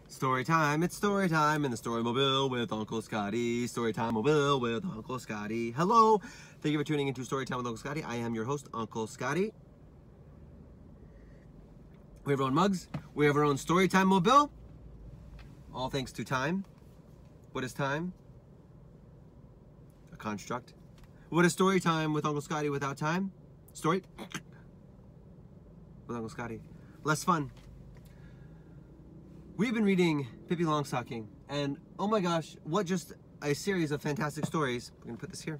Story time, it's story time in the Storymobile with Uncle Scotty. Storytime mobile with Uncle Scotty. Hello, thank you for tuning into Storytime with Uncle Scotty. I am your host, Uncle Scotty. We have our own mugs. We have our own Storytime mobile. All thanks to time. What is time? A construct. What is story time with Uncle Scotty without time? Story with Uncle Scotty. Less fun. We've been reading Pippi Longstocking, and oh my gosh, what just a series of fantastic stories. We're gonna put this here.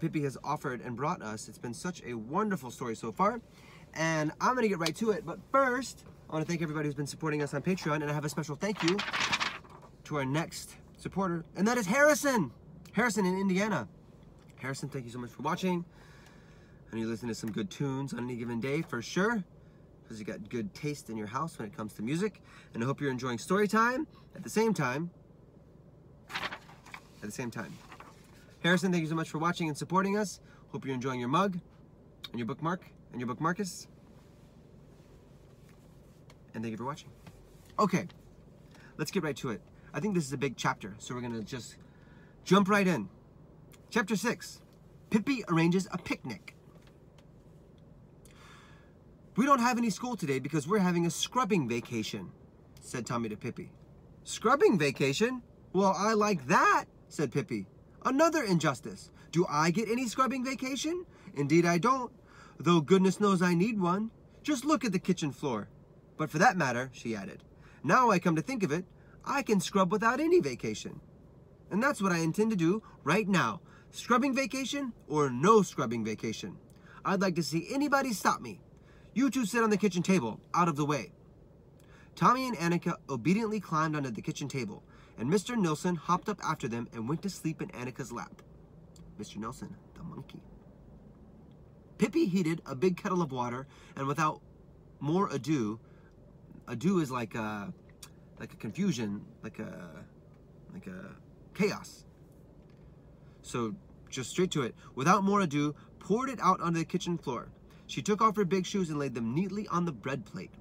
Pippi has offered and brought us. It's been such a wonderful story so far, and I'm gonna get right to it. But first, I want to thank everybody who's been supporting us on Patreon, and I have a special thank you to our next supporter, and that is Harrison. Harrison in Indiana. Harrison, thank you so much for watching. And you listen to some good tunes on any given day for sure, because you got good taste in your house when it comes to music. And I hope you're enjoying story time at the same time. Harrison, thank you so much for watching and supporting us. Hope you're enjoying your mug and your bookmark and your bookmarkus. And thank you for watching. Okay, let's get right to it. I think this is a big chapter, so we're gonna just jump right in. Chapter 6, Pippi arranges a picnic. We don't have any school today because we're having a scrubbing vacation, said Tommy to Pippi. Scrubbing vacation? Well, I like that, said Pippi. Another injustice. Do I get any scrubbing vacation? Indeed I don't, though goodness knows I need one. Just look at the kitchen floor. But for that matter, she added, now I come to think of it, I can scrub without any vacation. And that's what I intend to do right now. Scrubbing vacation or no scrubbing vacation. I'd like to see anybody stop me. You two sit on the kitchen table, out of the way. Tommy and Annika obediently climbed onto the kitchen table, and Mr. Nilsson hopped up after them and went to sleep in Annika's lap. Mr. Nilsson, the monkey. Pippi heated a big kettle of water, and without more ado is like a confusion, like a chaos. So just straight to it. Without more ado, poured it out onto the kitchen floor. She took off her big shoes and laid them neatly on the bread plate.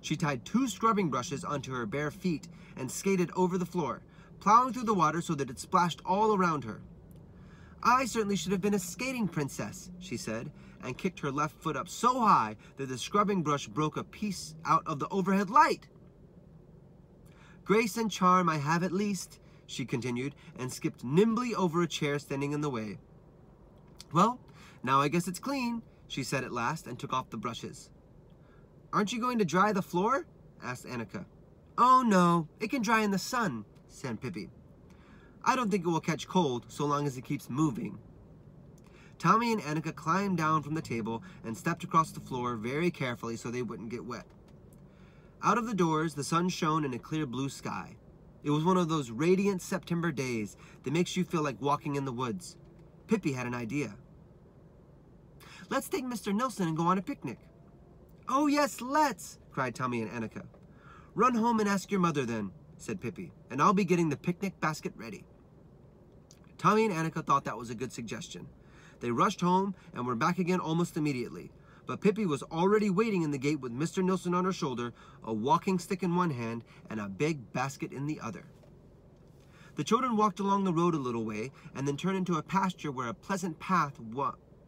She tied 2 scrubbing brushes onto her bare feet and skated over the floor, plowing through the water so that it splashed all around her. I certainly should have been a skating princess, she said, and kicked her left foot up so high that the scrubbing brush broke a piece out of the overhead light. Grace and charm I have at least, she continued, and skipped nimbly over a chair standing in the way. Well, now I guess it's clean, she said at last, and took off the brushes. Aren't you going to dry the floor? Asked Annika. Oh no, it can dry in the sun, said Pippi. I don't think it will catch cold so long as it keeps moving. Tommy and Annika climbed down from the table and stepped across the floor very carefully so they wouldn't get wet. Out of the doors, the sun shone in a clear blue sky. It was one of those radiant September days that makes you feel like walking in the woods. Pippi had an idea. Let's take Mr. Nilsson and go on a picnic. Oh yes, let's, cried Tommy and Annika. Run home and ask your mother then, said Pippi, and I'll be getting the picnic basket ready. Tommy and Annika thought that was a good suggestion. They rushed home and were back again almost immediately, but Pippi was already waiting in the gate with Mr. Nilsson on her shoulder, a walking stick in one hand, and a big basket in the other. The children walked along the road a little way and then turned into a pasture where a pleasant path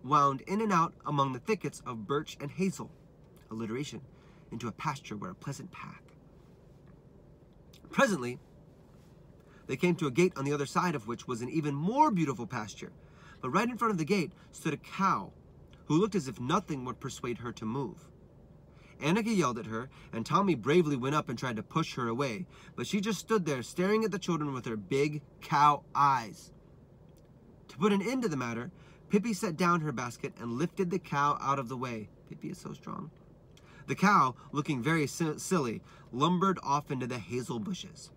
wound in and out among the thickets of birch and hazel. Alliteration, into a pasture where a pleasant path. Presently, they came to a gate on the other side of which was an even more beautiful pasture. But right in front of the gate stood a cow who looked as if nothing would persuade her to move. Annika yelled at her, and Tommy bravely went up and tried to push her away, but she just stood there staring at the children with her big cow eyes. To put an end to the matter, Pippi set down her basket and lifted the cow out of the way. Pippi is so strong. The cow, looking very silly, lumbered off into the hazel bushes.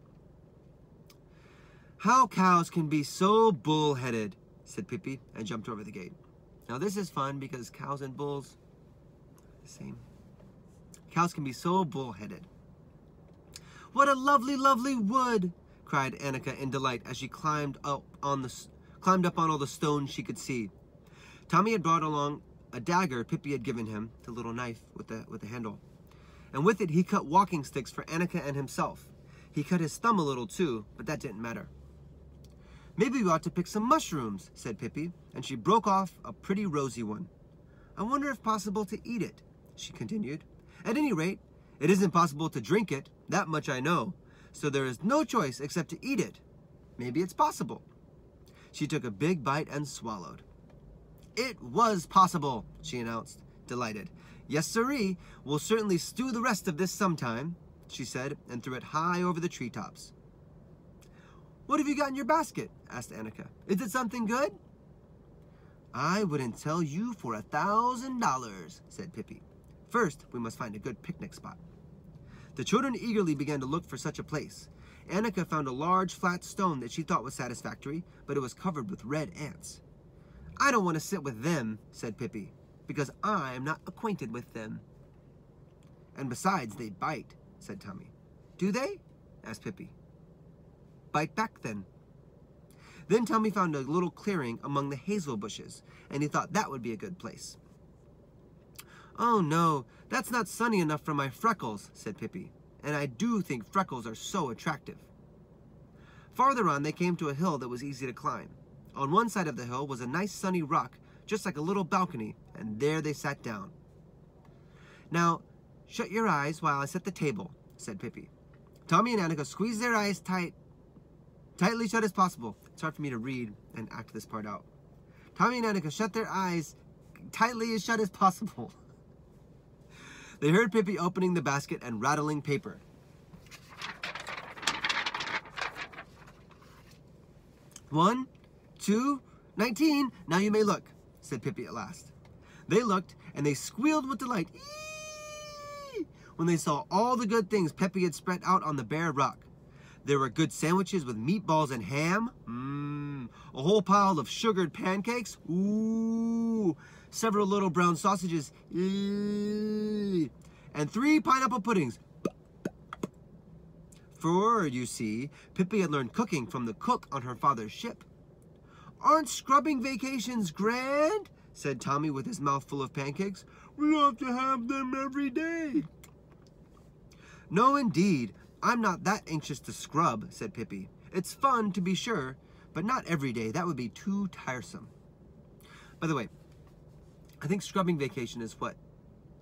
How cows can be so bull-headed, said Pippi, and jumped over the gate. Now this is fun because cows and bulls are the same. Cows can be so bull-headed. What a lovely, lovely wood, cried Annika in delight as she climbed up on all the stones she could see. Tommy had brought along a dagger Pippi had given him, the little knife with the handle. and with it he cut walking sticks for Annika and himself. He cut his thumb a little too, but that didn't matter. "Maybe we ought to pick some mushrooms," said Pippi, and she broke off a pretty rosy one. "I wonder if possible to eat it," she continued. "At any rate, it isn't possible to drink it, that much I know, so there is no choice except to eat it. Maybe it's possible." She took a big bite and swallowed. "It was possible," she announced, delighted. "Yes, sirree, we'll certainly stew the rest of this sometime," she said, and threw it high over the treetops. "What have you got in your basket?" asked Annika. "Is it something good?" "I wouldn't tell you for $1,000, said Pippi. "First, we must find a good picnic spot." The children eagerly began to look for such a place. Annika found a large flat stone that she thought was satisfactory, but it was covered with red ants. "I don't want to sit with them," said Pippi, "because I am not acquainted with them." "And besides, they bite," said Tommy. "Do they?" asked Pippi. "Bite back, then." Then Tommy found a little clearing among the hazel bushes, and he thought that would be a good place. "Oh no, that's not sunny enough for my freckles," said Pippi, "and I do think freckles are so attractive." Farther on, they came to a hill that was easy to climb. On one side of the hill was a nice sunny rock, just like a little balcony, and there they sat down. "Now, shut your eyes while I set the table," said Pippi. Tommy and Annika squeezed their eyes tightly shut as possible. It's hard for me to read and act this part out. Tommy and Annika shut their eyes tightly as shut as possible. They heard Pippi opening the basket and rattling paper. "1, 2, 19, now you may look," said Pippi at last. They looked, and they squealed with delight when they saw all the good things Pippi had spread out on the bare rock. There were good sandwiches with meatballs and ham, a whole pile of sugared pancakes, several little brown sausages, and 3 pineapple puddings. For, you see, Pippi had learned cooking from the cook on her father's ship. "Aren't scrubbing vacations grand?" said Tommy with his mouth full of pancakes. "We ought to have them every day." "No, indeed. I'm not that anxious to scrub," said Pippi. "It's fun, to be sure, but not every day. That would be too tiresome." By the way, I think scrubbing vacation is what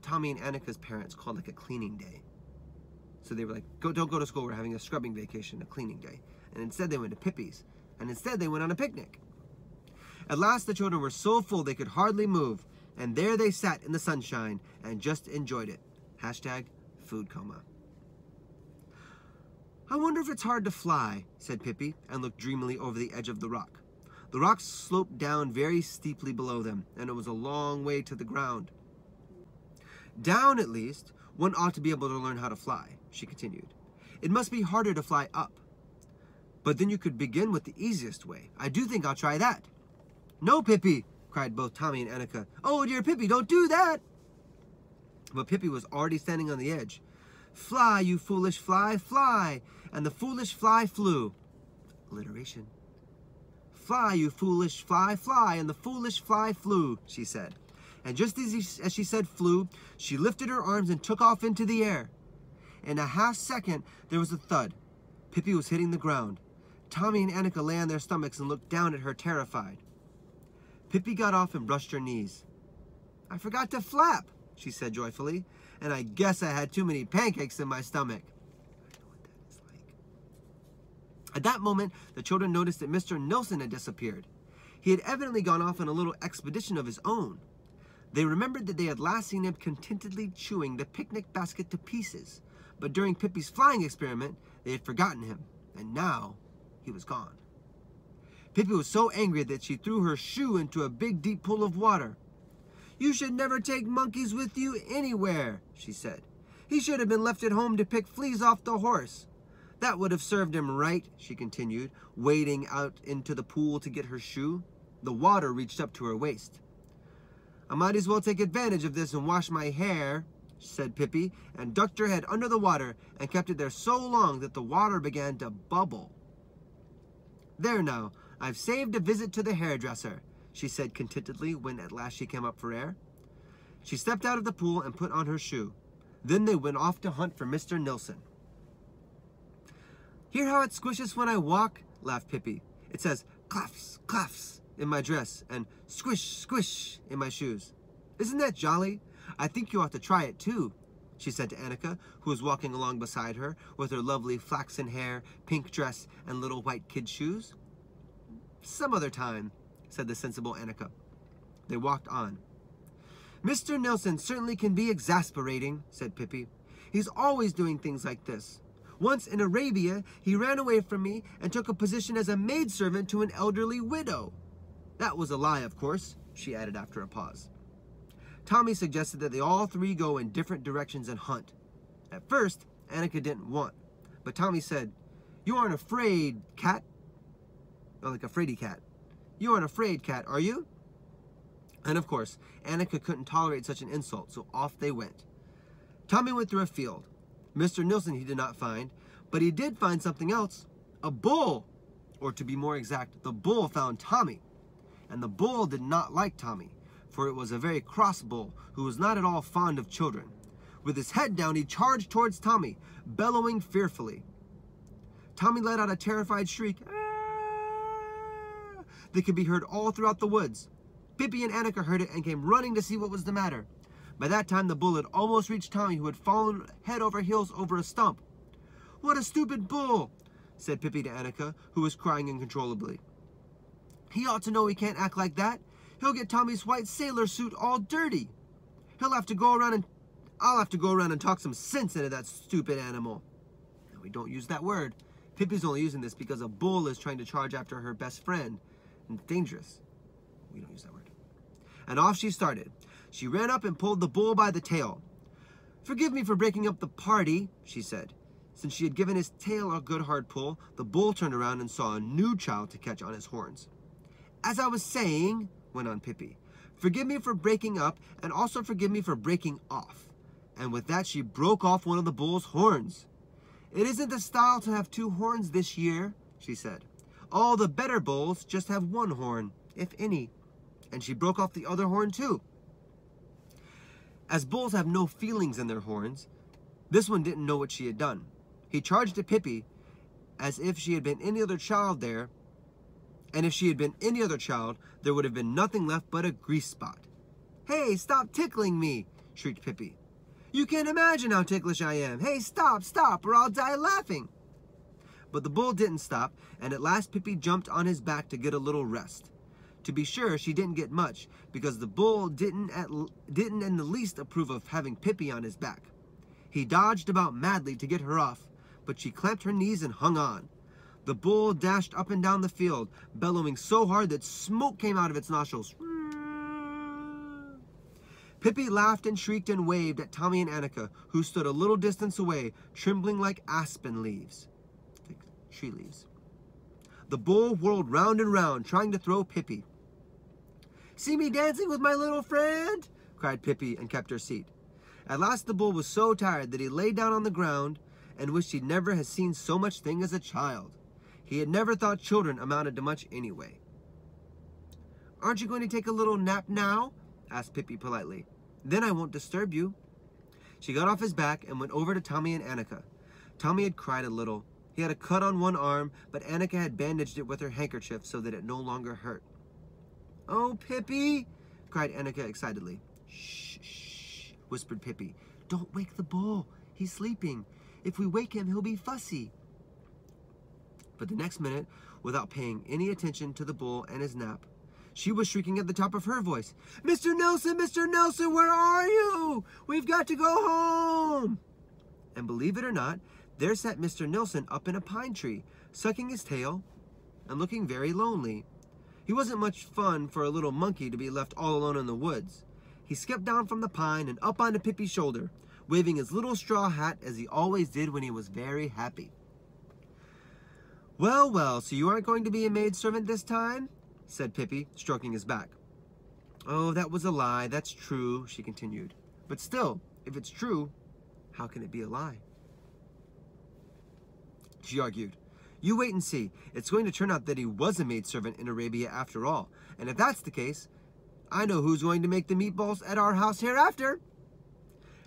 Tommy and Annika's parents called like a cleaning day. So they were like, don't go to school, we're having a scrubbing vacation, a cleaning day. And instead they went to Pippi's, and instead they went on a picnic. At last the children were so full they could hardly move, and there they sat in the sunshine and just enjoyed it. #food coma. "I wonder if it's hard to fly," said Pippi, and looked dreamily over the edge of the rock. The rock sloped down very steeply below them, and it was a long way to the ground. "Down, at least, one ought to be able to learn how to fly," she continued. "It must be harder to fly up. But then you could begin with the easiest way. I do think I'll try that." "No, Pippi!" cried both Tommy and Annika. "Oh, dear Pippi, don't do that!" But Pippi was already standing on the edge. "Fly, you foolish fly, fly!" And the foolish fly flew. Alliteration. "Fly, you foolish fly, fly!" And the foolish fly flew, she said. And just as she said flew, she lifted her arms and took off into the air. In a half second, there was a thud. Pippi was hitting the ground. Tommy and Annika lay on their stomachs and looked down at her terrified. Pippi got off and brushed her knees. "I forgot to flap," she said joyfully, "and I guess I had too many pancakes in my stomach." At that moment, the children noticed that Mr. Nilsson had disappeared. He had evidently gone off on a little expedition of his own. They remembered that they had last seen him contentedly chewing the picnic basket to pieces, but during Pippi's flying experiment, they had forgotten him, and now he was gone. Pippi was so angry that she threw her shoe into a big deep pool of water. "You should never take monkeys with you anywhere," she said. "He should have been left at home to pick fleas off the horse. That would have served him right," she continued, wading out into the pool to get her shoe. The water reached up to her waist. "I might as well take advantage of this and wash my hair," said Pippi, and ducked her head under the water and kept it there so long that the water began to bubble. "There now, I've saved a visit to the hairdresser," she said contentedly when at last she came up for air. She stepped out of the pool and put on her shoe. Then they went off to hunt for Mr. Nilsson. Hear how it squishes when I walk? Laughed Pippi. It says clafs, clafs in my dress and squish, squish in my shoes. Isn't that jolly? I think you ought to try it too, she said to Annika, who was walking along beside her with her lovely flaxen hair, pink dress, and little white kid shoes. Some other time, said the sensible Annika. They walked on. Mr. Nilsson certainly can be exasperating, said Pippi. He's always doing things like this. Once in Arabia, he ran away from me and took a position as a maidservant to an elderly widow. That was a lie, of course, she added after a pause. Tommy suggested that they all three go in different directions and hunt. At first, Annika didn't want, but Tommy said, "You aren't afraid, cat?" Oh, like a fraidy cat. "You aren't afraid, cat, are you?" And of course, Annika couldn't tolerate such an insult, so off they went. Tommy went through a field. Mr. Nilsson he did not find, but he did find something else. A bull! Or to be more exact, the bull found Tommy. And the bull did not like Tommy, for it was a very cross bull who was not at all fond of children. With his head down, he charged towards Tommy, bellowing fearfully. Tommy let out a terrified shriek that could be heard all throughout the woods. Pippi and Annika heard it and came running to see what was the matter. By that time, the bull had almost reached Tommy, who had fallen head over heels over a stump. "What a stupid bull," said Pippi to Annika, who was crying uncontrollably. "He ought to know he can't act like that. He'll get Tommy's white sailor suit all dirty. I'll have to go around and talk some sense into that stupid animal." No, we don't use that word. Pippi's only using this because a bull is trying to charge after her best friend, and it's dangerous. We don't use that word. And off she started. She ran up and pulled the bull by the tail. "Forgive me for breaking up the party," she said. Since she had given his tail a good hard pull, the bull turned around and saw a new child to catch on his horns. "As I was saying," went on Pippi, "forgive me for breaking up, and also forgive me for breaking off." And with that, she broke off one of the bull's horns. "It isn't the style to have 2 horns this year," she said. "All the better bulls just have 1 horn, if any." And she broke off the other horn too. As bulls have no feelings in their horns, this one didn't know what she had done. He charged at Pippi as if she had been any other child there, and if she had been any other child, there would have been nothing left but a grease spot. "Hey, stop tickling me!" shrieked Pippi. "You can't imagine how ticklish I am. Hey, stop, stop, or I'll die laughing." But the bull didn't stop, and at last Pippi jumped on his back to get a little rest. To be sure, she didn't get much, because the bull didn't in the least approve of having Pippi on his back. He dodged about madly to get her off, but she clamped her knees and hung on. The bull dashed up and down the field, bellowing so hard that smoke came out of its nostrils. Pippi laughed and shrieked and waved at Tommy and Annika, who stood a little distance away, trembling like aspen leaves, like tree leaves. The bull whirled round and round, trying to throw Pippi. "See me dancing with my little friend?" cried Pippi, and kept her seat. At last the bull was so tired that he lay down on the ground and wished he'd never have seen so much thing as a child. He had never thought children amounted to much anyway. "Aren't you going to take a little nap now?" asked Pippi politely. "Then I won't disturb you." She got off his back and went over to Tommy and Annika. Tommy had cried a little. He had a cut on one arm, but Annika had bandaged it with her handkerchief so that it no longer hurt. "Oh, Pippi!" cried Annika excitedly. "Shh, shh," whispered Pippi. "Don't wake the bull. He's sleeping. If we wake him, he'll be fussy." But the next minute, without paying any attention to the bull and his nap, she was shrieking at the top of her voice, Mr. Nilsson, where are you? We've got to go home." And believe it or not, there sat Mr. Nilsson up in a pine tree, sucking his tail and looking very lonely. He wasn't much fun for a little monkey to be left all alone in the woods. He skipped down from the pine and up onto Pippi's shoulder, waving his little straw hat as he always did when he was very happy. "Well, well, so you aren't going to be a maidservant this time?" said Pippi, stroking his back. "Oh, that was a lie, that's true," she continued. "But still, if it's true, how can it be a lie?" She argued. "You wait and see. It's going to turn out that he was a maidservant in Arabia after all. And if that's the case, I know who's going to make the meatballs at our house hereafter."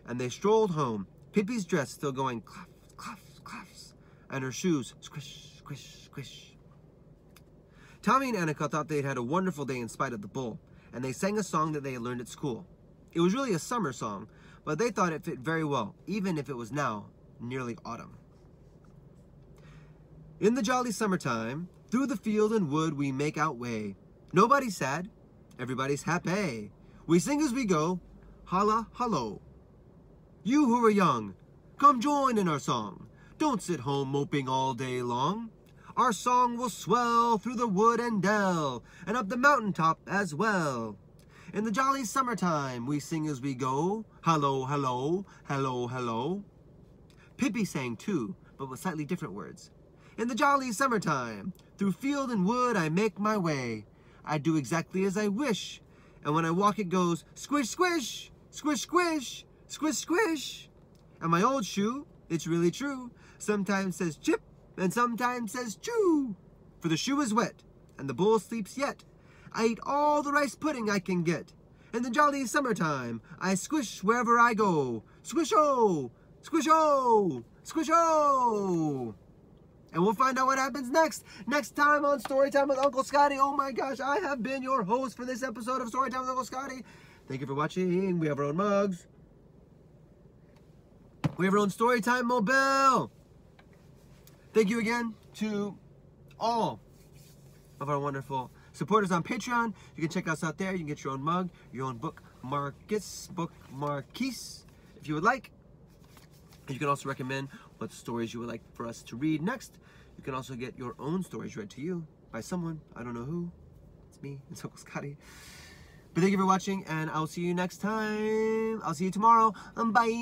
and they strolled home, Pippi's dress still going claff, claff, claffs, and her shoes squish, squish, squish. Tommy and Annika thought they'd had a wonderful day in spite of the bull, and they sang a song that they had learned at school. It was really a summer song, but they thought it fit very well, even if it was now nearly autumn. In the jolly summertime, through the field and wood we make our way. Nobody's sad, everybody's happy. We sing as we go, holla, hallo. You who are young, come join in our song. Don't sit home moping all day long. Our song will swell through the wood and dell, and up the mountaintop as well. In the jolly summertime, we sing as we go, hallo, hallo, hello, hello. Pippi sang too, but with slightly different words. In the jolly summertime, through field and wood I make my way. I do exactly as I wish, and when I walk it goes squish, squish, squish, squish, squish, squish. And my old shoe, it's really true, sometimes says chip and sometimes says chew. For the shoe is wet, and the bull sleeps yet. I eat all the rice pudding I can get. In the jolly summertime, I squish wherever I go. Squish-o, squish-o, squish-o. And we'll find out what happens next time on Storytime with Uncle Scotty. Oh my gosh, I have been your host for this episode of Storytime with Uncle Scotty. Thank you for watching. We have our own mugs. We have our own Storytime mobile. Thank you again to all of our wonderful supporters on Patreon. You can check us out there. You can get your own mug, your own book marquise, if you would like. And you can also recommend what stories you would like for us to read next. You can also get your own stories read to you by someone. I don't know who. It's me. It's Uncle Scotty. But thank you for watching, and I'll see you next time. I'll see you tomorrow. Bye.